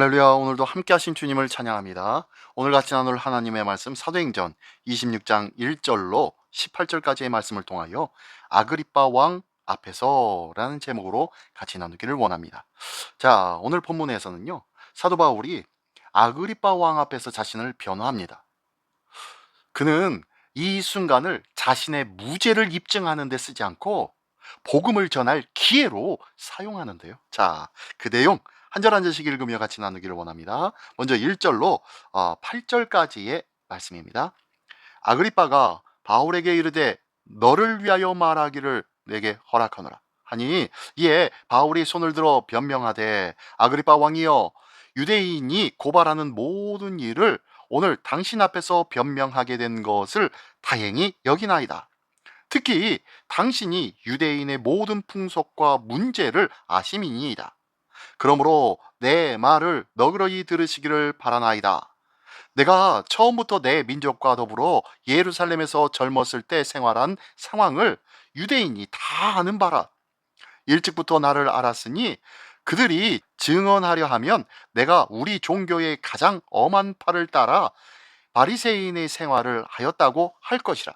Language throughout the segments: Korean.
할렐루야. 오늘도 함께 하신 주님을 찬양합니다. 오늘 같이 나눌 하나님의 말씀 사도행전 26장 1절로 18절까지의 말씀을 통하여 아그리빠 왕 앞에서라는 제목으로 같이 나누기를 원합니다. 자, 오늘 본문에서는요, 사도 바울이 아그리빠 왕 앞에서 자신을 변호합니다. 그는 이 순간을 자신의 무죄를 입증하는 데 쓰지 않고 복음을 전할 기회로 사용하는데요. 자, 그 내용 한 절 한 절씩 읽으며 같이 나누기를 원합니다. 먼저 1절로 8절까지의 말씀입니다. 아그리빠가 바울에게 이르되 너를 위하여 말하기를 내게 허락하노라 하니, 이에 바울이 손을 들어 변명하되 아그리빠 왕이여, 유대인이 고발하는 모든 일을 오늘 당신 앞에서 변명하게 된 것을 다행히 여기나이다. 특히 당신이 유대인의 모든 풍속과 문제를 아심이니이다. 그러므로 내 말을 너그러이 들으시기를 바라나이다. 내가 처음부터 내 민족과 더불어 예루살렘에서 젊었을 때 생활한 상황을 유대인이 다 아는 바라. 일찍부터 나를 알았으니 그들이 증언하려 하면 내가 우리 종교의 가장 엄한 팔을 따라 바리새인의 생활을 하였다고 할 것이라.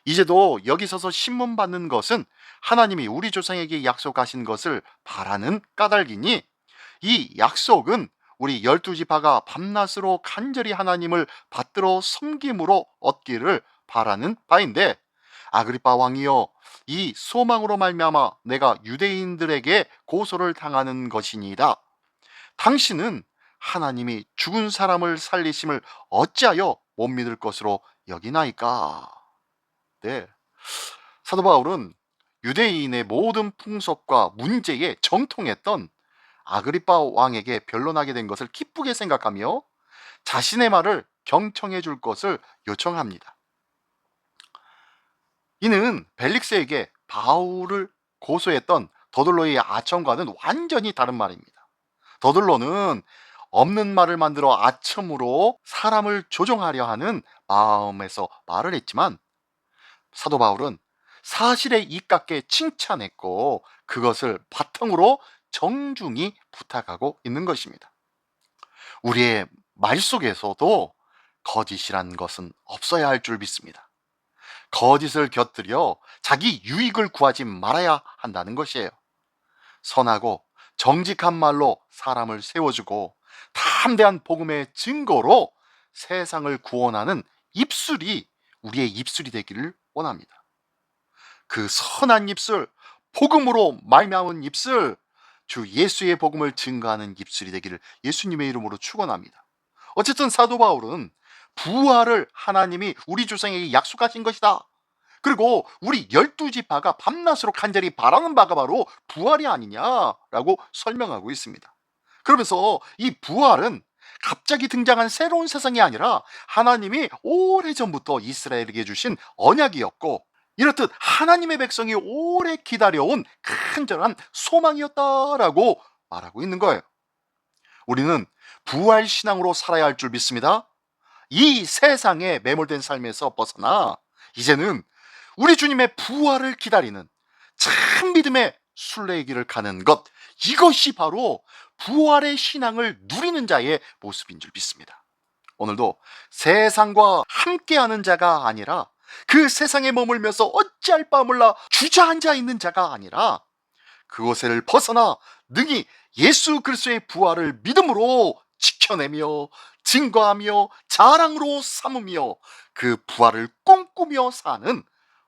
이제도 여기 서서 신문 받는 것은 하나님이 우리 조상에게 약속하신 것을 바라는 까닭이니, 이 약속은 우리 12지파가 밤낮으로 간절히 하나님을 받들어 섬김으로 얻기를 바라는 바인데, 아그리빠 왕이여, 이 소망으로 말미암아 내가 유대인들에게 고소를 당하는 것이니이다. 당신은 하나님이 죽은 사람을 살리심을 어찌하여 못 믿을 것으로 여기나이까? 네, 사도 바울은 유대인의 모든 풍속과 문제에 정통했던 아그리빠 왕에게 변론하게 된 것을 기쁘게 생각하며 자신의 말을 경청해 줄 것을 요청합니다. 이는 벨릭스에게 바울을 고소했던 더들로의 아첨과는 완전히 다른 말입니다. 더들로는 없는 말을 만들어 아첨으로 사람을 조종하려 하는 마음에서 말을 했지만, 사도 바울은 사실에 입각게 칭찬했고 그것을 바탕으로 정중히 부탁하고 있는 것입니다. 우리의 말 속에서도 거짓이란 것은 없어야 할 줄 믿습니다. 거짓을 곁들여 자기 유익을 구하지 말아야 한다는 것이에요. 선하고 정직한 말로 사람을 세워주고 담대한 복음의 증거로 세상을 구원하는 입술이 우리의 입술이 되기를 원합니다. 그 선한 입술, 복음으로 말미암은 입술, 주 예수의 복음을 증거하는 입술이 되기를 예수님의 이름으로 축원합니다. 어쨌든 사도 바울은 부활을 하나님이 우리 조상에게 약속하신 것이다. 그리고 우리 12지파가 밤낮으로 간절히 바라는 바가 바로 부활이 아니냐라고 설명하고 있습니다. 그러면서 이 부활은 갑자기 등장한 새로운 세상이 아니라 하나님이 오래전부터 이스라엘에게 주신 언약이었고, 이렇듯 하나님의 백성이 오래 기다려온 간절한 소망이었다라고 말하고 있는 거예요. 우리는 부활 신앙으로 살아야 할 줄 믿습니다. 이 세상에 매몰된 삶에서 벗어나 이제는 우리 주님의 부활을 기다리는 참 믿음의 순례의 길을 가는 것, 이것이 바로 부활의 신앙을 누리는 자의 모습인 줄 믿습니다. 오늘도 세상과 함께하는 자가 아니라, 그 세상에 머물면서 어찌할 바 몰라 주저앉아 있는 자가 아니라, 그곳을 벗어나 능히 예수 그리스도의 부활을 믿음으로 지켜내며 증거하며 자랑으로 삼으며 그 부활을 꿈꾸며 사는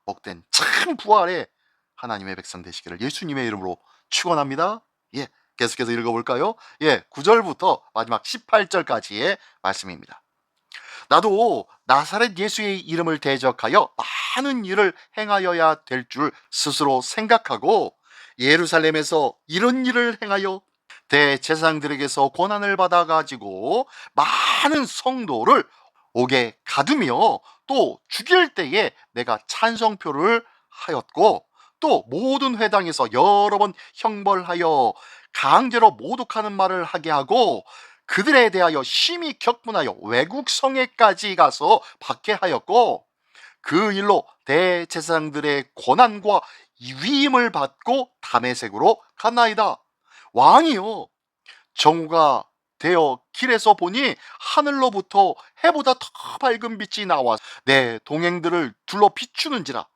복된 참 부활의 하나님의 백성 되시기를 예수님의 이름으로 축원합니다. 예, 계속해서 읽어볼까요? 9절부터 마지막 18절까지의 말씀입니다. 나도 나사렛 예수의 이름을 대적하여 많은 일을 행하여야 될 줄 스스로 생각하고 예루살렘에서 이런 일을 행하여 대제사장들에게서 권한을 받아가지고 많은 성도를 옥에 가두며 또 죽일 때에 내가 찬성표를 하였고, 또 모든 회당에서 여러 번 형벌하여 강제로 모독하는 말을 하게 하고 그들에 대하여 심히 격분하여 외국 성에까지 가서 박해하였고, 그 일로 대제사장들의 권한과 위임을 받고 다메섹으로 갔나이다. 왕이요, 정우가 되어 길에서 보니 하늘로부터 해보다 더 밝은 빛이 나와 내 동행들을 둘러 비추는지라.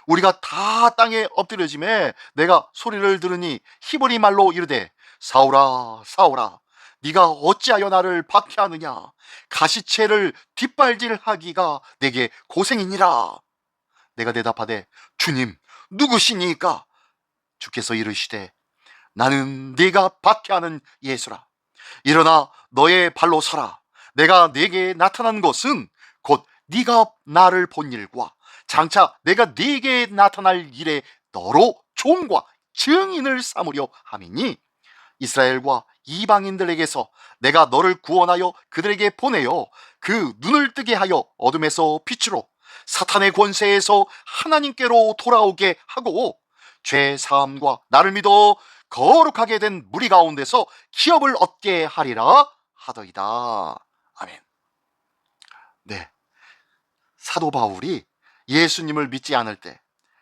우리가 다 땅에 엎드려짐에 내가 소리를 들으니 히브리 말로 이르되 사울아 사울아 네가 어찌하여 나를 박해하느냐. 가시채를 뒷발질하기가 내게 고생이니라. 내가 대답하되 주님 누구시니까? 주께서 이르시되 나는 네가 박해하는 예수라. 일어나 너의 발로 서라. 내가 네게 나타난 것은 곧 네가 나를 본 일과 장차 내가 네게 나타날 일에 너로 종과 증인을 삼으려 함이니 이스라엘과 이방인들에게서 내가 너를 구원하여 그들에게 보내어 그 눈을 뜨게 하여 어둠에서 빛으로 사탄의 권세에서 하나님께로 돌아오게 하고 죄 사함과 나를 믿어 거룩하게 된 무리 가운데서 기업을 얻게 하리라 하더이다. 아멘. 네, 사도 바울이 예수님을 믿지 않을 때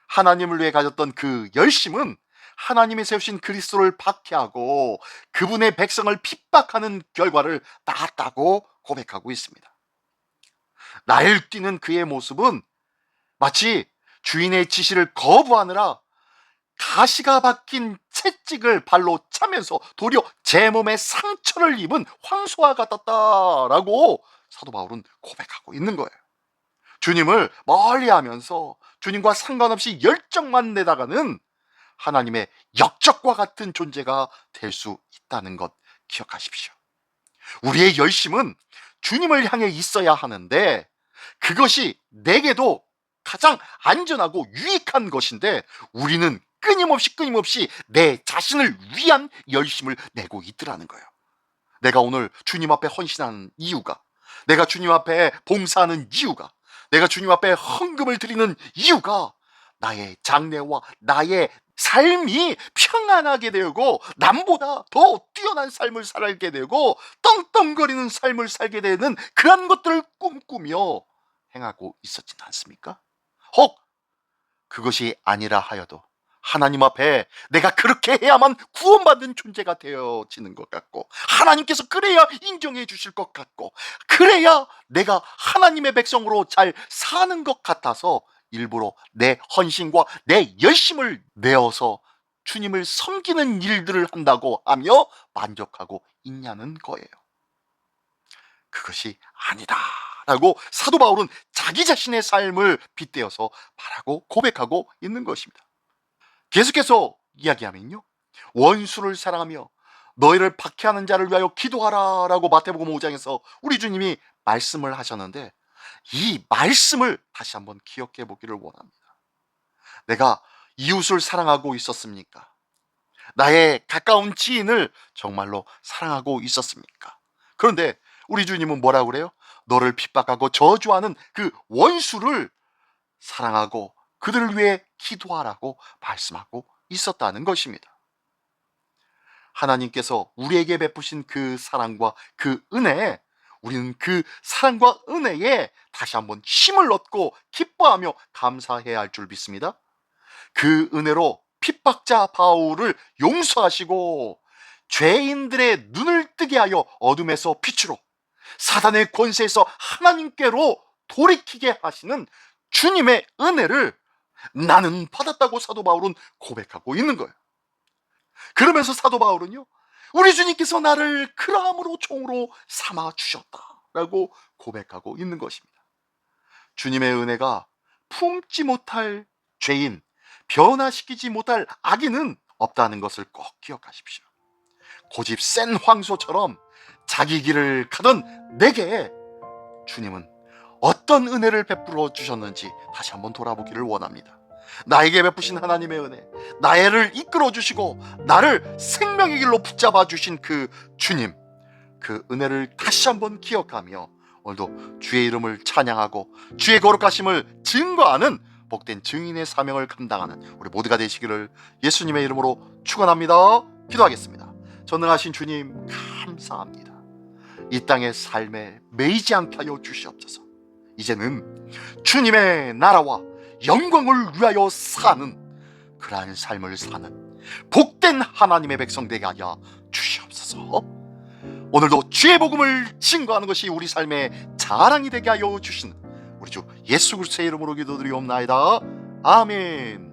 하나님을 위해 가졌던 그 열심은 하나님이 세우신 그리스도를 박해하고 그분의 백성을 핍박하는 결과를 낳았다고 고백하고 있습니다. 날뛰는 그의 모습은 마치 주인의 지시를 거부하느라 가시가 박힌 채찍을 발로 차면서 도리어 제 몸에 상처를 입은 황소와 같았다라고 사도 바울은 고백하고 있는 거예요. 주님을 멀리하면서 주님과 상관없이 열정만 내다가는 하나님의 역적과 같은 존재가 될 수 있다는 것 기억하십시오. 우리의 열심은 주님을 향해 있어야 하는데 그것이 내게도 가장 안전하고 유익한 것인데 우리는 끊임없이 내 자신을 위한 열심을 내고 있더라는 거예요. 내가 오늘 주님 앞에 헌신하는 이유가, 내가 주님 앞에 봉사하는 이유가, 내가 주님 앞에 헌금을 드리는 이유가 나의 장래와 나의 삶이 평안하게 되고 남보다 더 뛰어난 삶을 살게 되고 떵떵거리는 삶을 살게 되는 그런 것들을 꿈꾸며 행하고 있었진 않습니까? 혹 그것이 아니라 하여도 하나님 앞에 내가 그렇게 해야만 구원받는 존재가 되어지는 것 같고 하나님께서 그래야 인정해 주실 것 같고 그래야 내가 하나님의 백성으로 잘 사는 것 같아서 일부러 내 헌신과 내 열심을 내어서 주님을 섬기는 일들을 한다고 하며 만족하고 있냐는 거예요. 그것이 아니다 라고 사도 바울은 자기 자신의 삶을 빗대어서 말하고 고백하고 있는 것입니다. 계속해서 이야기하면요, 원수를 사랑하며 너희를 박해하는 자를 위하여 기도하라 라고 마태복음 5장에서 우리 주님이 말씀을 하셨는데 이 말씀을 다시 한번 기억해 보기를 원합니다. 내가 이웃을 사랑하고 있었습니까? 나의 가까운 지인을 정말로 사랑하고 있었습니까? 그런데 우리 주님은 뭐라고 그래요? 너를 핍박하고 저주하는 그 원수를 사랑하고 그들을 위해 기도하라고 말씀하고 있었다는 것입니다. 하나님께서 우리에게 베푸신 그 사랑과 그 은혜에 우리는 그 사랑과 은혜에 다시 한번 힘을 얻고 기뻐하며 감사해야 할 줄 믿습니다. 그 은혜로 핍박자 바울을 용서하시고 죄인들의 눈을 뜨게 하여 어둠에서 빛으로 사단의 권세에서 하나님께로 돌이키게 하시는 주님의 은혜를 나는 받았다고 사도 바울은 고백하고 있는 거예요. 그러면서 사도 바울은요, 우리 주님께서 나를 그라함으로 종으로 삼아 주셨다라고 고백하고 있는 것입니다. 주님의 은혜가 품지 못할 죄인, 변화시키지 못할 악인은 없다는 것을 꼭 기억하십시오. 고집 센 황소처럼 자기 길을 가던 내게 주님은 어떤 은혜를 베풀어 주셨는지 다시 한번 돌아보기를 원합니다. 나에게 베푸신 하나님의 은혜, 나를 이끌어 주시고 나를 생명의 길로 붙잡아 주신 그 주님, 그 은혜를 다시 한번 기억하며 오늘도 주의 이름을 찬양하고 주의 거룩하심을 증거하는 복된 증인의 사명을 감당하는 우리 모두가 되시기를 예수님의 이름으로 축원합니다. 기도하겠습니다. 전능하신 주님 감사합니다. 이 땅의 삶에 매이지 않게 하여 주시옵소서. 이제는 주님의 나라와 영광을 위하여 사는 그러한 삶을 사는 복된 하나님의 백성 되게 하여 주시옵소서. 오늘도 주의 복음을 증거하는 것이 우리 삶의 자랑이 되게 하여 주신 우리 주 예수 그리스도의 이름으로 기도드리옵나이다. 아멘.